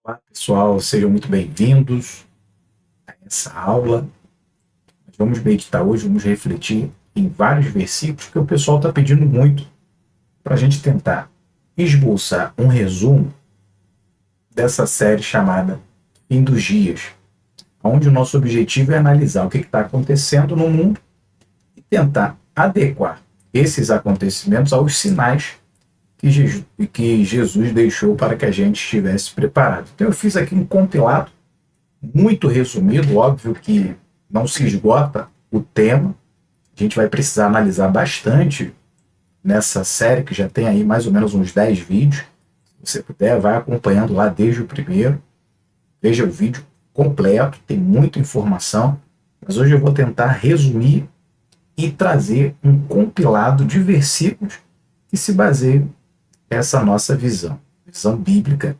Olá, pessoal, sejam muito bem-vindos a essa aula. Nós vamos meditar hoje, vamos refletir em vários versículos que o pessoal está pedindo muito para a gente tentar esboçar um resumo dessa série chamada Fim dos Dias, onde o nosso objetivo é analisar o que está acontecendo no mundo e tentar adequar esses acontecimentos aos sinais que Jesus deixou para que a gente estivesse preparado. Então eu fiz aqui um compilado muito resumido, óbvio que não se esgota o tema, a gente vai precisar analisar bastante nessa série, que já tem aí mais ou menos uns 10 vídeos. Se você puder, vai acompanhando lá desde o primeiro, veja o vídeo completo, tem muita informação, mas hoje eu vou tentar resumir e trazer um compilado de versículos que se baseiam essa nossa visão bíblica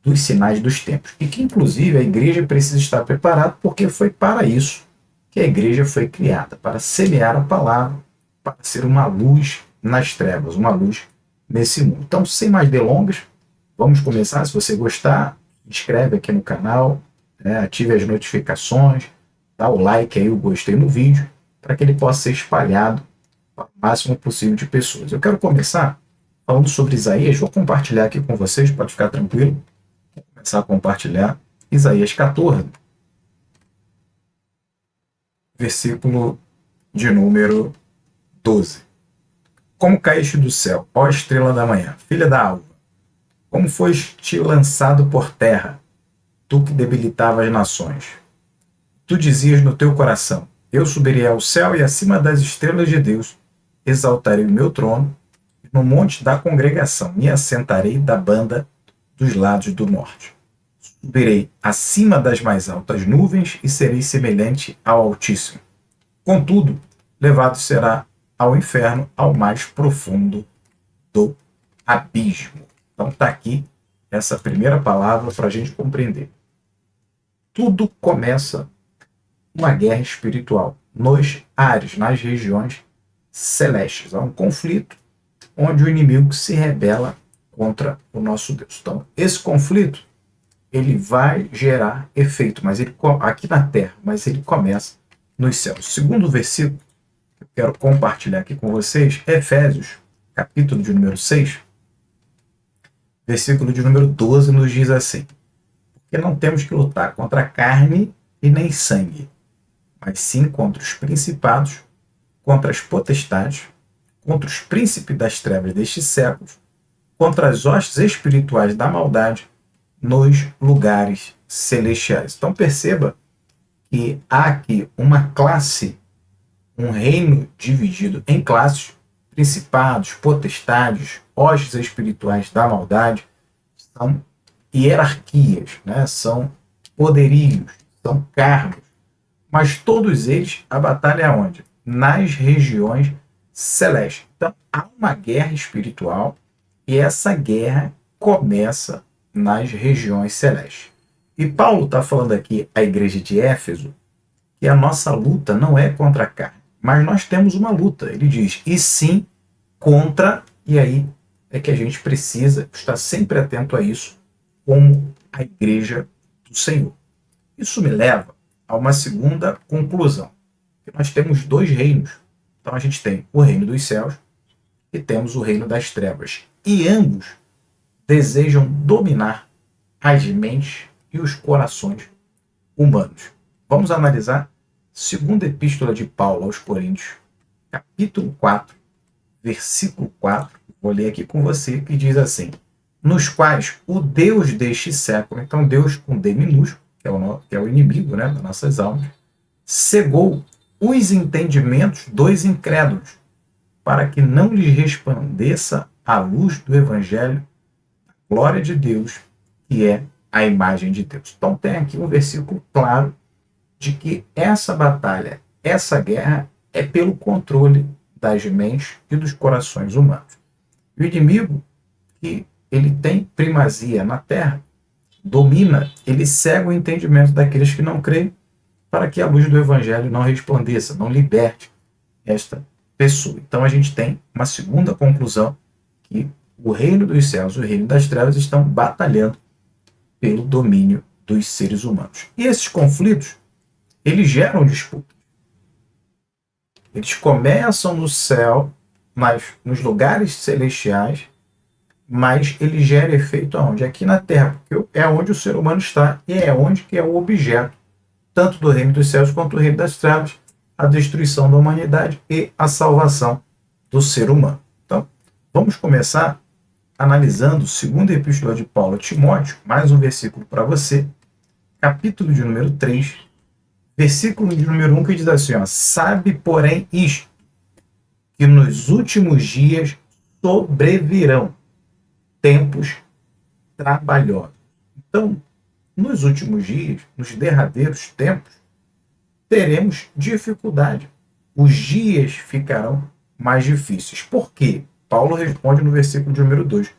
dos sinais dos tempos. E que, inclusive, a igreja precisa estar preparada, porque foi para isso que a igreja foi criada, para semear a palavra, para ser uma luz nas trevas, uma luz nesse mundo. Então, sem mais delongas, vamos começar. Se você gostar, inscreve aqui no canal, ative as notificações, dá o like aí, o gostei no vídeo, para que ele possa ser espalhado para o máximo possível de pessoas. Eu quero começar falando sobre Isaías, vou compartilhar aqui com vocês, pode ficar tranquilo. Vou começar a compartilhar. Isaías 14, versículo de número 12. Como caíste do céu, ó estrela da manhã, filha da alva, como foste lançado por terra, tu que debilitava as nações. Tu dizias no teu coração, eu subirei ao céu e acima das estrelas de Deus exaltarei o meu trono, no monte da congregação me assentarei da banda dos lados do norte. Subirei acima das mais altas nuvens e serei semelhante ao Altíssimo. Contudo, levado será ao inferno, ao mais profundo do abismo. Então está aqui essa primeira palavra para a gente compreender. Tudo começa uma guerra espiritual nos ares, nas regiões celestes. Há um conflito onde o inimigo se rebela contra o nosso Deus. Então, esse conflito ele vai gerar efeito, mas ele aqui na terra, mas ele começa nos céus. O segundo versículo que eu quero compartilhar aqui com vocês é Efésios, capítulo de número 6, versículo de número 12, nos diz assim: porque não temos que lutar contra a carne e nem sangue, mas sim contra os principados, contra as potestades, contra os príncipes das trevas deste século, contra as hostes espirituais da maldade nos lugares celestiais. Então perceba que há aqui uma classe, um reino dividido em classes, principados, potestades, hostes espirituais da maldade, são hierarquias, são poderios, são cargos, mas todos eles, a batalha é onde? Nas regiões celeste. Então, há uma guerra espiritual e essa guerra começa nas regiões celestes. E Paulo está falando aqui à igreja de Éfeso que a nossa luta não é contra a carne, mas nós temos uma luta. Ele diz, e sim contra, e aí é que a gente precisa estar sempre atento a isso como a igreja do Senhor. Isso me leva a uma segunda conclusão, que nós temos dois reinos. Então a gente tem o reino dos céus e temos o reino das trevas. E ambos desejam dominar as mentes e os corações humanos. Vamos analisar a segunda epístola de Paulo aos Coríntios, capítulo 4, versículo 4. Vou ler aqui com você, que diz assim: nos quais o Deus deste século, então Deus com D minúsculo, que é o inimigo das nossas almas, cegou os entendimentos dos incrédulos, para que não lhes resplandeça a luz do Evangelho, a glória de Deus, que é a imagem de Deus. Então tem aqui um versículo claro de que essa batalha, essa guerra, é pelo controle das mentes e dos corações humanos. O inimigo, que ele tem primazia na terra, domina, ele cega o entendimento daqueles que não creem, para que a luz do Evangelho não resplandeça, não liberte esta pessoa. Então a gente tem uma segunda conclusão, que o reino dos céus e o reino das trevas estão batalhando pelo domínio dos seres humanos. E esses conflitos, eles geram disputas. Eles começam no céu, nos lugares celestiais, mas ele gera efeito aonde? Aqui na Terra, porque é onde o ser humano está e é onde que é o objeto, tanto do reino dos céus quanto do reino das trevas, a destruição da humanidade e a salvação do ser humano. Então, vamos começar analisando o segundo epístola de Paulo a Timóteo, mais um versículo para você, capítulo de número 3, versículo de número 1, que diz assim, ó, sabe, porém, isto, que nos últimos dias sobrevirão tempos trabalhosos. Então, nos últimos dias, nos derradeiros tempos, teremos dificuldade. Os dias ficarão mais difíceis. Por quê? Paulo responde no versículo de número 2.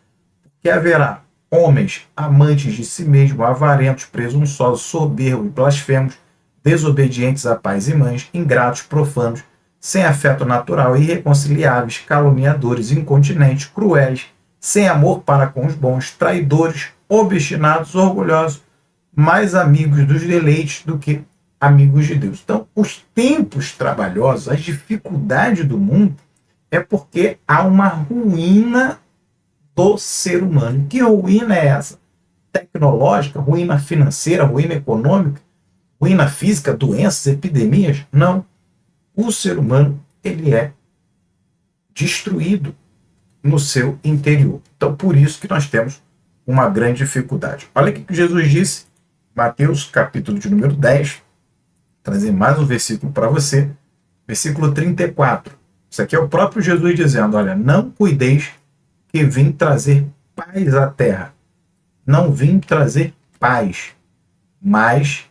Porque haverá homens amantes de si mesmos, avarentos, presunçosos, soberbos, blasfemos, desobedientes a pais e mães, ingratos, profanos, sem afeto natural, irreconciliáveis, caluniadores, incontinentes, cruéis, sem amor para com os bons, traidores, obstinados, orgulhosos, mais amigos dos deleites do que amigos de Deus. Então, os tempos trabalhosos, as dificuldades do mundo, é porque há uma ruína do ser humano. Que ruína é essa? Tecnológica, ruína financeira, ruína econômica, ruína física, doenças, epidemias? Não. O ser humano, ele é destruído no seu interior. Então, por isso que nós temos uma grande dificuldade. Olha o que Jesus disse, Mateus, capítulo de número 10, trazer mais um versículo para você, versículo 34. Isso aqui é o próprio Jesus dizendo, olha, não cuideis que vim trazer paz à terra. Não vim trazer paz, mas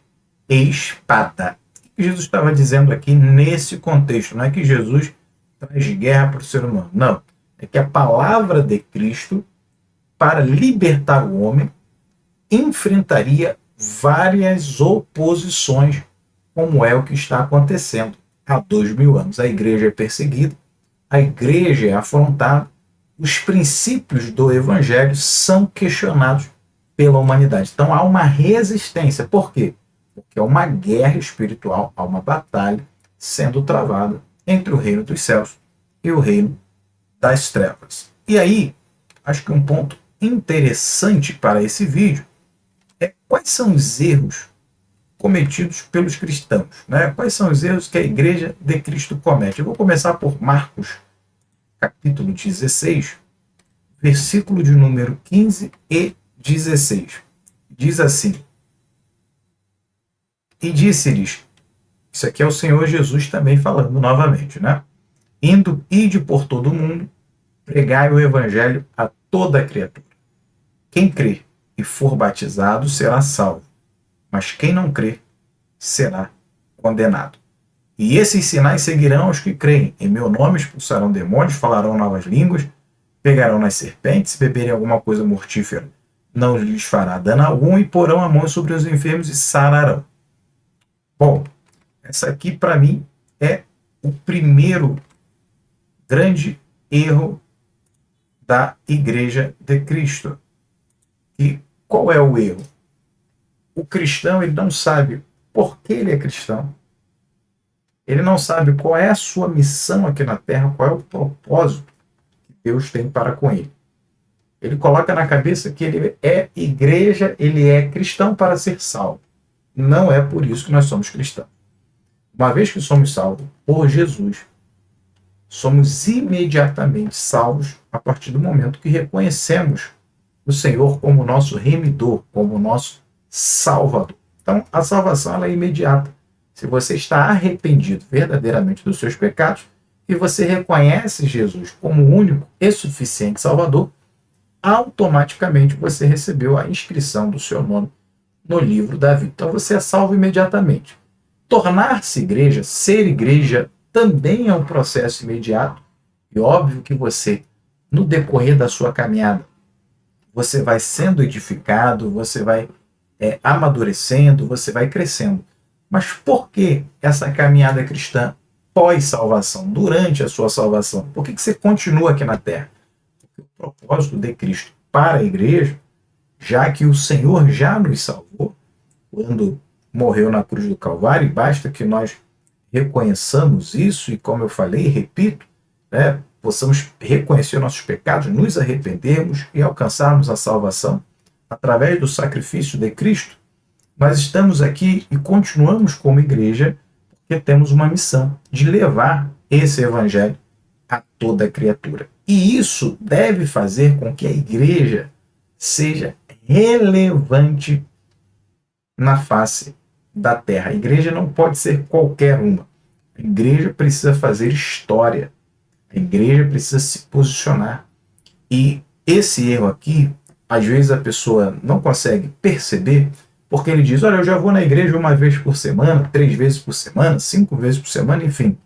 espada. O que Jesus estava dizendo aqui nesse contexto? Não é que Jesus traz guerra para o ser humano. Não. É que a palavra de Cristo, para libertar o homem, enfrentaria várias oposições, como é o que está acontecendo há 2000 anos. A igreja é perseguida, a igreja é afrontada, os princípios do evangelho são questionados pela humanidade. Então há uma resistência. Por quê? Porque é uma guerra espiritual, há uma batalha sendo travada entre o reino dos céus e o reino das trevas. E aí, acho que um ponto interessante para esse vídeo é quais são os erros cometidos pelos cristãos, né? Quais são os erros que a Igreja de Cristo comete? Eu vou começar por Marcos, capítulo 16, versículo de número 15 e 16. Diz assim, e disse-lhes, isso aqui é o Senhor Jesus também falando novamente, né? Ide por todo o mundo, pregai o evangelho a toda criatura. Quem crer e for batizado será salvo, mas quem não crer será condenado. E esses sinais seguirão os que creem. Em meu nome expulsarão demônios, falarão novas línguas, pegarão nas serpentes, se beberem alguma coisa mortífera, não lhes fará dano algum, e porão a mão sobre os enfermos e sararão. Bom, essa aqui para mim é o primeiro grande erro da Igreja de Cristo. E qual é o erro? O cristão, ele não sabe por que ele é cristão. Ele não sabe qual é a sua missão aqui na Terra, qual é o propósito que Deus tem para com ele. Ele coloca na cabeça que ele é igreja, ele é cristão para ser salvo. Não é por isso que nós somos cristãos. Uma vez que somos salvos por Jesus, somos imediatamente salvos a partir do momento que reconhecemos o Senhor como nosso remidor, como nosso salvador. Então, a salvação ela é imediata. Se você está arrependido verdadeiramente dos seus pecados e você reconhece Jesus como o único e suficiente salvador, automaticamente você recebeu a inscrição do seu nome no livro da vida. Então, você é salvo imediatamente. Tornar-se igreja, ser igreja, também é um processo imediato. E óbvio que você, no decorrer da sua caminhada, você vai sendo edificado, você vai amadurecendo, você vai crescendo. Mas por que essa caminhada cristã pós-salvação, durante a sua salvação? Por que você continua aqui na Terra? Porque o propósito de Cristo para a igreja já que o Senhor já nos salvou quando morreu na cruz do Calvário, e basta que nós reconheçamos isso e, como eu falei, repito, né, possamos reconhecer nossos pecados, nos arrependermos e alcançarmos a salvação através do sacrifício de Cristo. Nós estamos aqui e continuamos como igreja porque temos uma missão de levar esse evangelho a toda criatura. E isso deve fazer com que a igreja seja relevante na face da terra. A igreja não pode ser qualquer uma. A igreja precisa fazer história. A igreja precisa se posicionar. E esse erro aqui, às vezes a pessoa não consegue perceber, porque ele diz, olha, eu já vou na igreja uma vez por semana, 3 vezes por semana, 5 vezes por semana, enfim.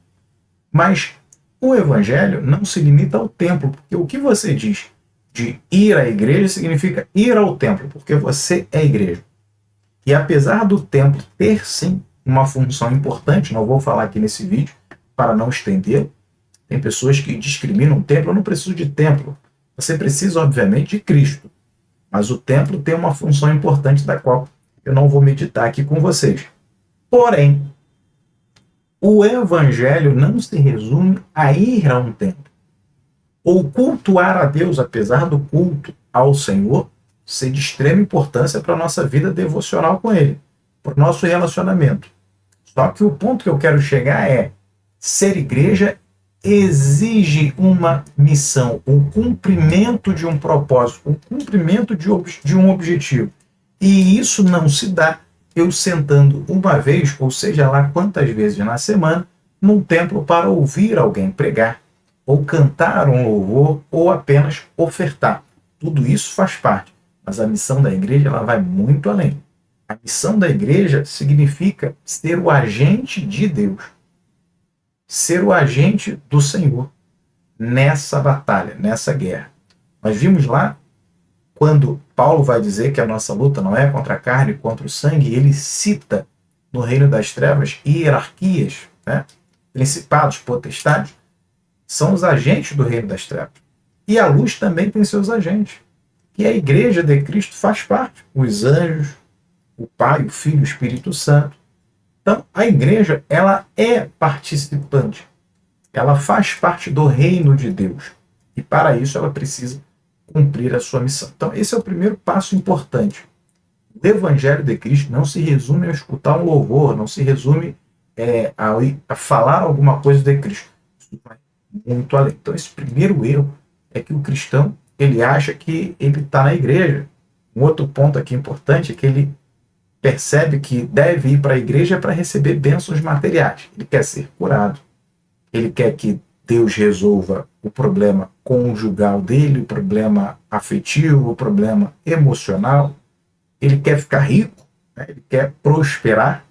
Mas o evangelho não se limita ao templo, porque o que você diz de ir à igreja significa ir ao templo, porque você é igreja. E apesar do templo ter, sim, uma função importante, não vou falar aqui nesse vídeo para não estender, tem pessoas que discriminam o templo, eu não preciso de templo. Você precisa, obviamente, de Cristo. Mas o templo tem uma função importante da qual eu não vou meditar aqui com vocês. Porém, o evangelho não se resume a ir a um templo. Ou cultuar a Deus, apesar do culto ao Senhor ser de extrema importância para a nossa vida devocional com Ele, para o nosso relacionamento. Só que o ponto que eu quero chegar é, ser igreja exige uma missão, o cumprimento de um propósito, o cumprimento de um objetivo. E isso não se dá eu sentando uma vez, ou seja lá quantas vezes na semana, num templo para ouvir alguém pregar, ou cantar um louvor, ou apenas ofertar. Tudo isso faz parte. Mas a missão da igreja ela vai muito além. A missão da igreja significa ser o agente de Deus. Ser o agente do Senhor nessa batalha, nessa guerra. Nós vimos lá, quando Paulo vai dizer que a nossa luta não é contra a carne, contra o sangue, ele cita no reino das trevas hierarquias, né? Principados, potestades, são os agentes do reino das trevas. E a luz também tem seus agentes. E a igreja de Cristo faz parte. Os anjos, o Pai, o Filho, o Espírito Santo. Então, a igreja, ela é participante. Ela faz parte do reino de Deus. E para isso ela precisa cumprir a sua missão. Então, esse é o primeiro passo importante. O Evangelho de Cristo não se resume a escutar um louvor, não se resume a falar alguma coisa de Cristo. Isso vai muito além. Então, esse primeiro erro é que o cristão ele acha que ele está na igreja. Um outro ponto aqui importante é que ele percebe que deve ir para a igreja para receber bênçãos materiais. Ele quer ser curado. Ele quer que Deus resolva o problema conjugal dele, o problema afetivo, o problema emocional. Ele quer ficar rico, né? Ele quer prosperar.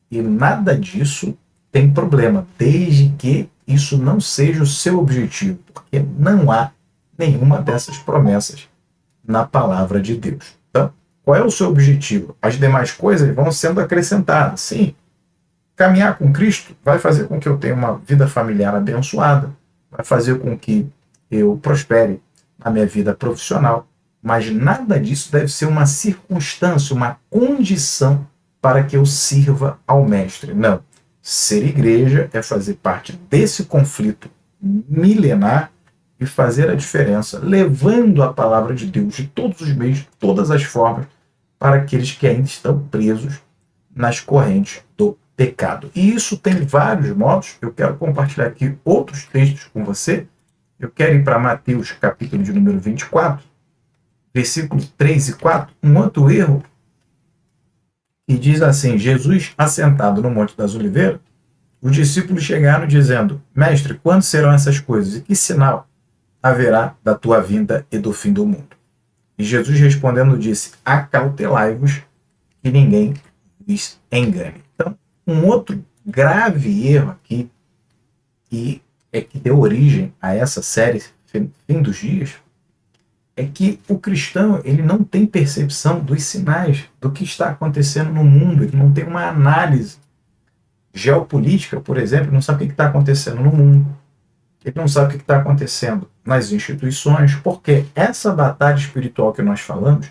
E nada disso tem problema, desde que isso não seja o seu objetivo, porque não há nenhuma dessas promessas na palavra de Deus. Então, qual é o seu objetivo? As demais coisas vão sendo acrescentadas. Sim, caminhar com Cristo vai fazer com que eu tenha uma vida familiar abençoada, vai fazer com que eu prospere na minha vida profissional, mas nada disso deve ser uma circunstância, uma condição para que eu sirva ao Mestre. Não. Ser igreja é fazer parte desse conflito milenar e fazer a diferença, levando a palavra de Deus de todos os meios, de todas as formas, para aqueles que ainda estão presos nas correntes do pecado. E isso tem vários modos. Eu quero compartilhar aqui outros textos com você. Eu quero ir para Mateus, capítulo de número 24, versículos 3 e 4, um outro erro, e diz assim: Jesus, assentado no Monte das Oliveiras, os discípulos chegaram dizendo: Mestre, quando serão essas coisas? E que sinal haverá da tua vinda e do fim do mundo? E Jesus respondendo disse: acautelai-vos que ninguém vos engane. Então, um outro grave erro aqui, e é que deu origem a essa série Fim dos Dias, é que o cristão ele não tem percepção dos sinais do que está acontecendo no mundo, ele não tem uma análise geopolítica, por exemplo, não sabe o que está acontecendo no mundo, ele não sabe o que está acontecendo nas instituições, porque essa batalha espiritual que nós falamos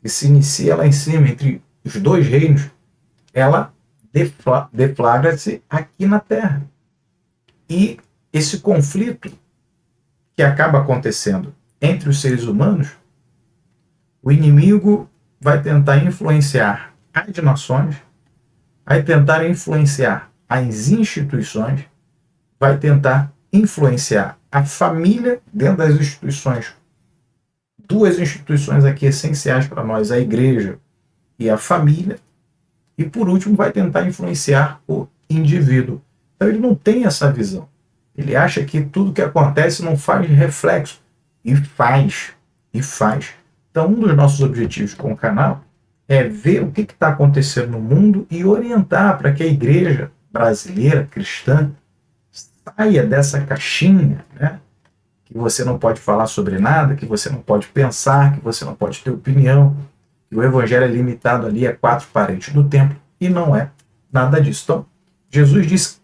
que se inicia lá em cima, entre os dois reinos, ela deflagra-se aqui na Terra. E esse conflito que acaba acontecendo entre os seres humanos, o inimigo vai tentar influenciar as nações, vai tentar influenciar as instituições, vai tentar influenciar a família dentro das instituições. Duas instituições aqui essenciais para nós, a igreja e a família, e por último vai tentar influenciar o indivíduo. Então ele não tem essa visão. Ele acha que tudo que acontece não faz reflexo. E faz. E faz. Então um dos nossos objetivos com o canal é ver o que está acontecendo no mundo e orientar para que a igreja brasileira, cristã, saia dessa caixinha, né? Que você não pode falar sobre nada, que você não pode pensar, que você não pode ter opinião, que o evangelho é limitado ali a 4 paredes do templo, e não é nada disso. Então, Jesus disse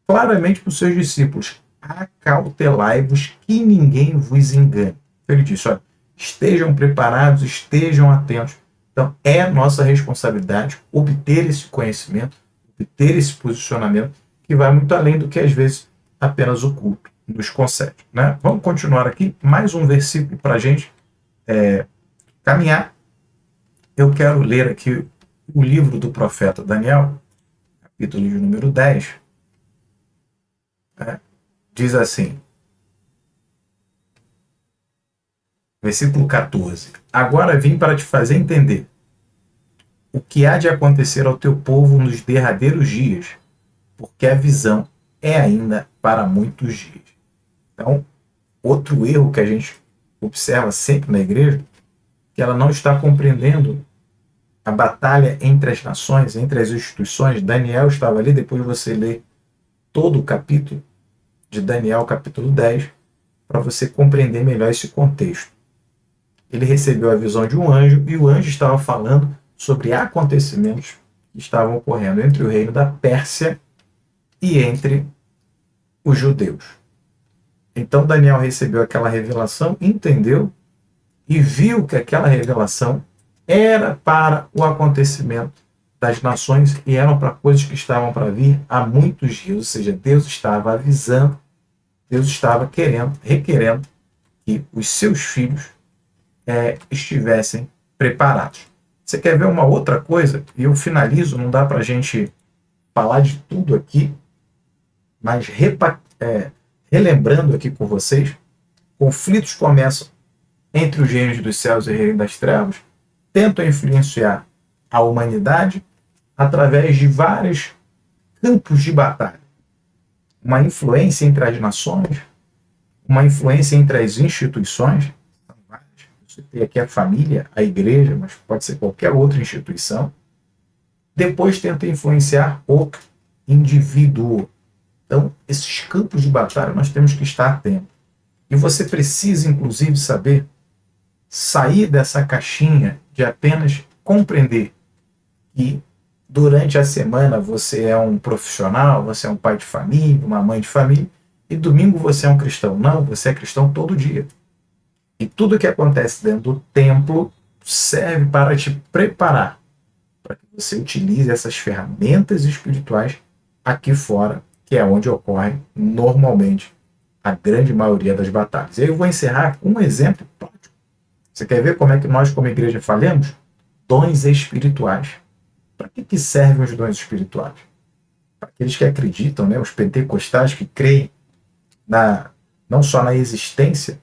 claramente para os seus discípulos: acautelai-vos que ninguém vos engane. Ele disse: olha, estejam preparados, estejam atentos. Então, é nossa responsabilidade obter esse conhecimento, obter esse posicionamento, que vai muito além do que, às vezes, apenas o culto nos concede. Né? Vamos continuar aqui, mais um versículo para a gente caminhar. Eu quero ler aqui o livro do profeta Daniel, capítulo de número 10. Diz assim, versículo 14: agora vim para te fazer entender o que há de acontecer ao teu povo nos derradeiros dias, porque a visão é ainda para muitos dias. Então, outro erro que a gente observa sempre na igreja, que ela não está compreendendo a batalha entre as nações, entre as instituições. Daniel estava ali, depois você lê todo o capítulo de Daniel, capítulo 10, para você compreender melhor esse contexto. Ele recebeu a visão de um anjo, e o anjo estava falando sobre acontecimentos que estavam ocorrendo entre o reino da Pérsia e entre os judeus. Então Daniel recebeu aquela revelação, entendeu e viu que aquela revelação era para o acontecimento das nações e eram para coisas que estavam para vir há muitos dias. Ou seja, Deus estava avisando, Deus estava requerendo que os seus filhos estivessem preparados. Você quer ver uma outra coisa? E eu finalizo, não dá para a gente falar de tudo aqui, mas relembrando aqui com vocês, conflitos começam entre os reinos dos céus e o reino das trevas, tentam influenciar a humanidade através de vários campos de batalha. Uma influência entre as nações, uma influência entre as instituições. Você tem aqui a família, a igreja, mas pode ser qualquer outra instituição. Depois tenta influenciar o indivíduo. Então, esses campos de batalha nós temos que estar atentos. E você precisa, inclusive, saber sair dessa caixinha de apenas compreender que durante a semana você é um profissional, você é um pai de família, uma mãe de família, e domingo você é um cristão. Não, você é cristão todo dia. E tudo que acontece dentro do templo serve para te preparar, para que você utilize essas ferramentas espirituais aqui fora, que é onde ocorre normalmente a grande maioria das batalhas. E aí eu vou encerrar com um exemplo prático. Você quer ver como é que nós, como igreja, falhamos? Dons espirituais. Para que servem os dons espirituais? Para aqueles que acreditam, né? Os pentecostais que creem não só na existência,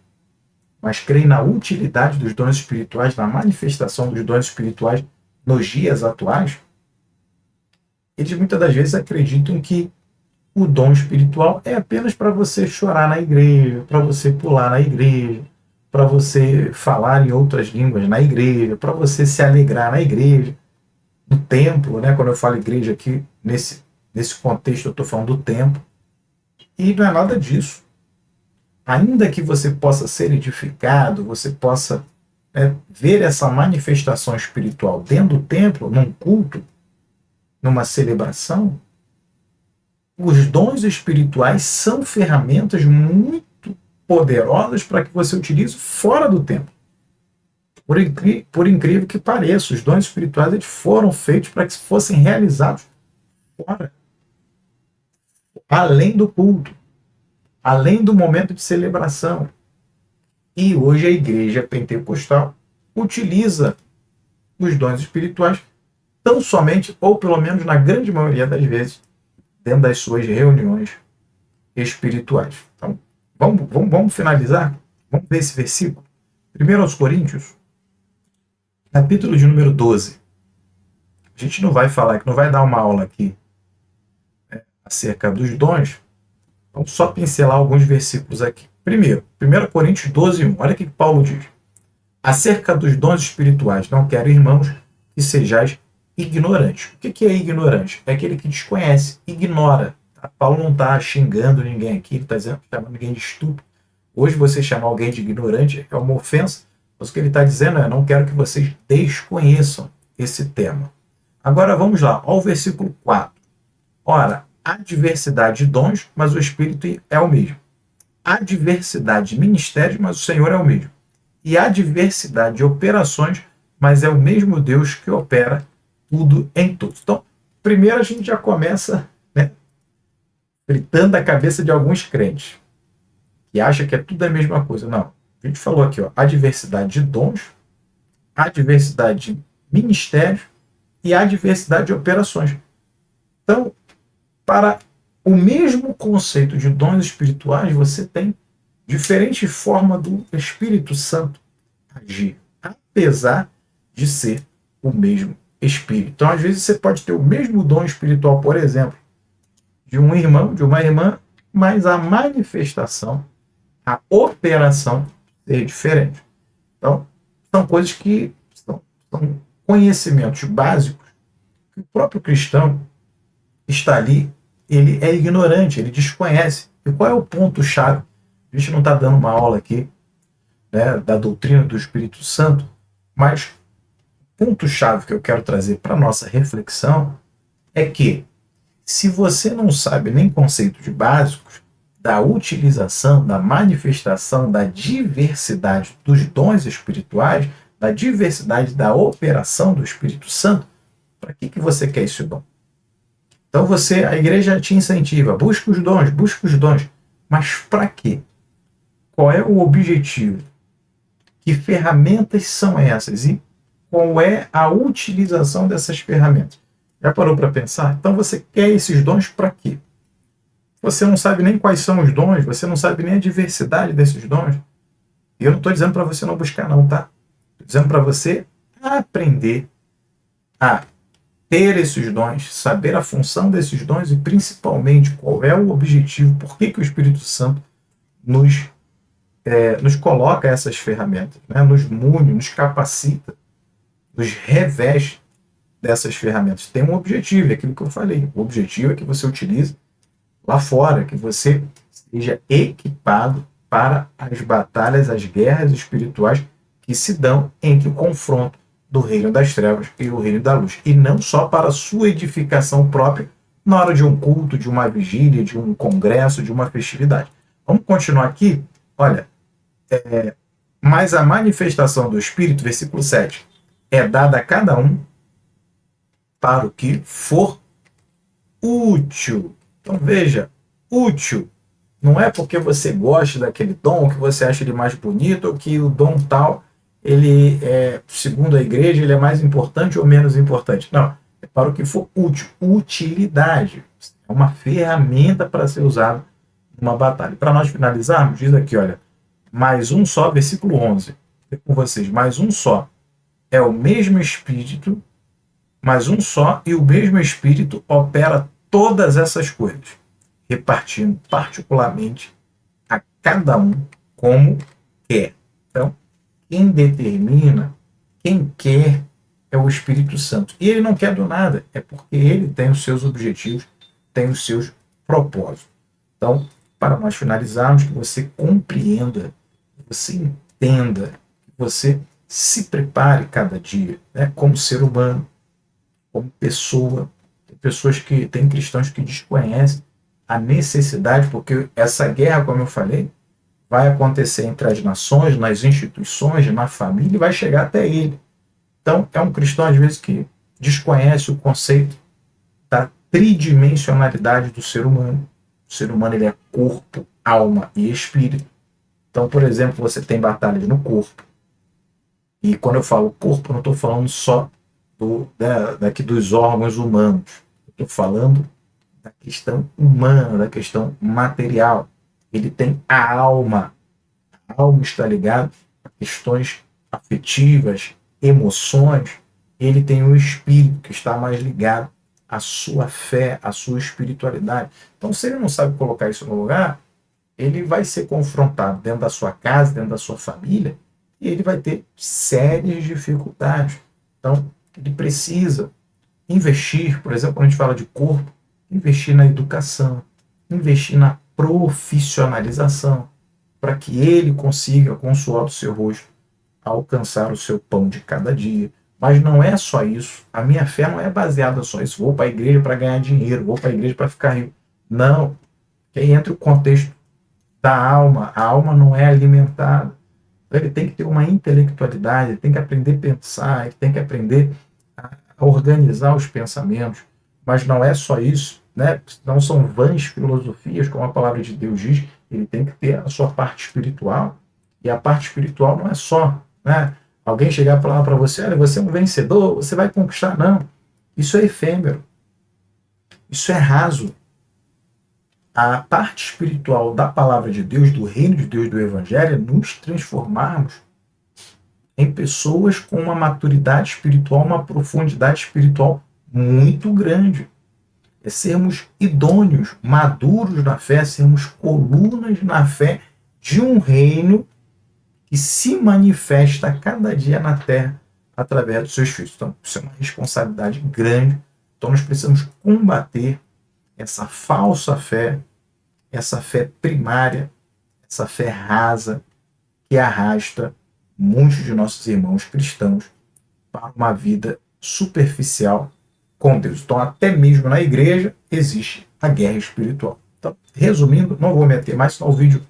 mas creem na utilidade dos dons espirituais, na manifestação dos dons espirituais nos dias atuais. Eles muitas das vezes acreditam que o dom espiritual é apenas para você chorar na igreja, para você pular na igreja, para você falar em outras línguas na igreja, para você se alegrar na igreja, no templo, né? Quando eu falo igreja aqui, nesse contexto eu estou falando do templo. E não é nada disso. Ainda que você possa ser edificado, você possa ver essa manifestação espiritual dentro do templo, num culto, numa celebração, os dons espirituais são ferramentas muito poderosas para que você utilize fora do templo. Por incrível que pareça, os dons espirituais eles foram feitos para que fossem realizados fora, além do culto, além do momento de celebração. E hoje a igreja pentecostal utiliza os dons espirituais tão somente, ou pelo menos na grande maioria das vezes, dentro das suas reuniões espirituais. Então, vamos finalizar? Vamos ver esse versículo? 1 Coríntios, capítulo de número 12. A gente não vai falar, que não vai dar uma aula aqui acerca dos dons. Vamos só pincelar alguns versículos aqui. Primeiro, 1 Coríntios 12, 1. Olha o que Paulo diz. Acerca dos dons espirituais, não quero, irmãos, que sejais ignorantes. O que é ignorante? É aquele que desconhece, ignora. Tá? Paulo não está xingando ninguém aqui, ele está chamando ninguém de estúpido. Hoje você chamar alguém de ignorante é uma ofensa, mas o que ele está dizendo é, não quero que vocês desconheçam esse tema. Agora vamos lá, ao versículo 4. Ora, há diversidade de dons, mas o Espírito é o mesmo. Há diversidade de ministérios, mas o Senhor é o mesmo. E há diversidade de operações, mas é o mesmo Deus que opera tudo em todos. Então, primeiro a gente já começa, fritando a cabeça de alguns crentes, que acham que é tudo a mesma coisa. Não. A gente falou aqui, há diversidade de dons, há diversidade de ministérios e há diversidade de operações. Então, para o mesmo conceito de dons espirituais, você tem diferente forma do Espírito Santo agir, apesar de ser o mesmo Espírito. Então, às vezes, você pode ter o mesmo dom espiritual, por exemplo, de um irmão, de uma irmã, mas a manifestação, a operação ser diferente. Então, são coisas que são conhecimentos básicos que o próprio cristão está ali, ele é ignorante, ele desconhece. E qual é o ponto-chave? A gente não está dando uma aula aqui da doutrina do Espírito Santo, mas o ponto-chave que eu quero trazer para a nossa reflexão é que, se você não sabe nem conceitos básicos da utilização, da manifestação, da diversidade dos dons espirituais, da diversidade da operação do Espírito Santo, para que você quer esse dom? Então a igreja te incentiva, busca os dons, mas para quê? Qual é o objetivo? Que ferramentas são essas? E qual é a utilização dessas ferramentas? Já parou para pensar? Então você quer esses dons para quê? Você não sabe nem quais são os dons, você não sabe nem a diversidade desses dons. E eu não estou dizendo para você não buscar não, tá? Estou dizendo para você aprender a ter esses dons, saber a função desses dons e principalmente qual é o objetivo, por que o Espírito Santo nos coloca essas ferramentas, nos mune, nos capacita, nos reveste dessas ferramentas. Tem um objetivo, é aquilo que eu falei. O objetivo é que você utilize lá fora, que você seja equipado para as batalhas, as guerras espirituais que se dão entre o confronto do reino das trevas e o reino da luz. E não só para a sua edificação própria na hora de um culto, de uma vigília, de um congresso, de uma festividade. Vamos continuar aqui? Olha, mas a manifestação do Espírito, versículo 7, é dada a cada um para o que for útil. Então veja, útil. Não é porque você gosta daquele dom, que você acha ele mais bonito, ou que o dom tal, ele segundo a igreja, ele é mais importante ou menos importante. Não, é para o que for útil. Utilidade. É uma ferramenta para ser usada numa batalha. Para nós finalizarmos, diz aqui, olha, mais um só, versículo 11. Vou com vocês, mais um só. É o mesmo Espírito, mais um só, e o mesmo Espírito opera todas essas coisas, repartindo particularmente a cada um como quer. Então, quem determina, quem quer, é o Espírito Santo. E ele não quer do nada, é porque ele tem os seus objetivos, tem os seus propósitos. Então, para nós finalizarmos, que você compreenda, que você entenda, que você se prepare cada dia, como ser humano, como pessoa. Tem cristãos que desconhecem a necessidade, porque essa guerra, como eu falei, vai acontecer entre as nações, nas instituições, na família e vai chegar até ele. Então, é um cristão, às vezes, que desconhece o conceito da tridimensionalidade do ser humano. O ser humano ele é corpo, alma e espírito. Então, por exemplo, você tem batalhas no corpo. E quando eu falo corpo, eu não estou falando só daqui dos órgãos humanos. Estou falando da questão humana, da questão material. Ele tem a alma. A alma está ligada a questões afetivas, emoções. Ele tem o espírito, que está mais ligado à sua fé, à sua espiritualidade. Então, se ele não sabe colocar isso no lugar, ele vai ser confrontado dentro da sua casa, dentro da sua família, e ele vai ter sérias dificuldades. Então, ele precisa investir, por exemplo, quando a gente fala de corpo, investir na educação, investir na profissionalização, para que ele consiga, com o suor do seu rosto, alcançar o seu pão de cada dia. Mas não é só isso. A minha fé não é baseada só nisso. Vou para a igreja para ganhar dinheiro, vou para a igreja para ficar rico. Não. Que aí entra o contexto da alma. A alma não é alimentada. Então ele tem que ter uma intelectualidade, ele tem que aprender a pensar, ele tem que aprender a organizar os pensamentos. Mas não é só isso, né? Não são vãs filosofias, como a palavra de Deus diz. Ele tem que ter a sua parte espiritual. E a parte espiritual não é só, né, alguém chegar e falar para você, olha, você é um vencedor, você vai conquistar. Não. Isso é efêmero. Isso é raso. A parte espiritual da palavra de Deus, do reino de Deus, do evangelho, é nos transformarmos em pessoas com uma maturidade espiritual, uma profundidade espiritual muito grande. É sermos idôneos, maduros na fé, sermos colunas na fé de um reino que se manifesta a cada dia na terra através dos seus filhos. Então, isso é uma responsabilidade grande. Então, nós precisamos combater essa falsa fé, essa fé primária, essa fé rasa que arrasta muitos de nossos irmãos cristãos para uma vida superficial com Deus. Então, até mesmo na igreja existe a guerra espiritual. Então, resumindo, não vou meter mais, senão o vídeo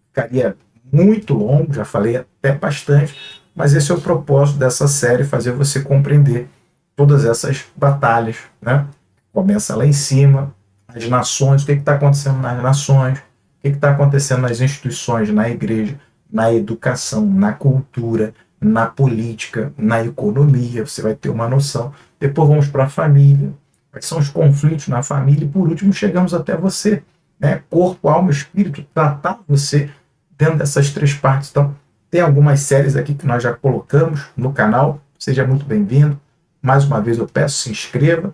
ficaria muito longo, já falei até bastante, mas esse é o propósito dessa série, fazer você compreender todas essas batalhas, né? Começa lá em cima, as nações, o que está acontecendo nas nações, o que está acontecendo nas instituições, na igreja, na educação, na cultura, na política, na economia, você vai ter uma noção. Depois vamos para a família, quais são os conflitos na família, e por último chegamos até você, né? Corpo, alma, espírito, tratar você dentro dessas três partes. Então, tem algumas séries aqui que nós já colocamos no canal, seja muito bem-vindo. Mais uma vez eu peço, se inscreva,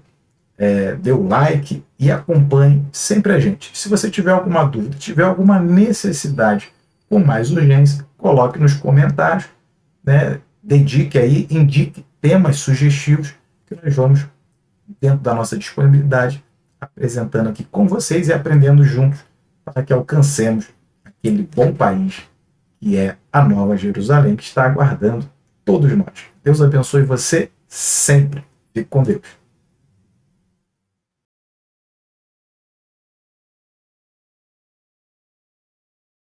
dê o like e acompanhe sempre a gente. Se você tiver alguma dúvida, tiver alguma necessidade com mais urgência, coloque nos comentários, né? Dedique aí, indique temas sugestivos que nós vamos, dentro da nossa disponibilidade, apresentando aqui com vocês e aprendendo juntos para que alcancemos aquele bom país que é a Nova Jerusalém, que está aguardando todos nós. Deus abençoe você sempre. Fique com Deus.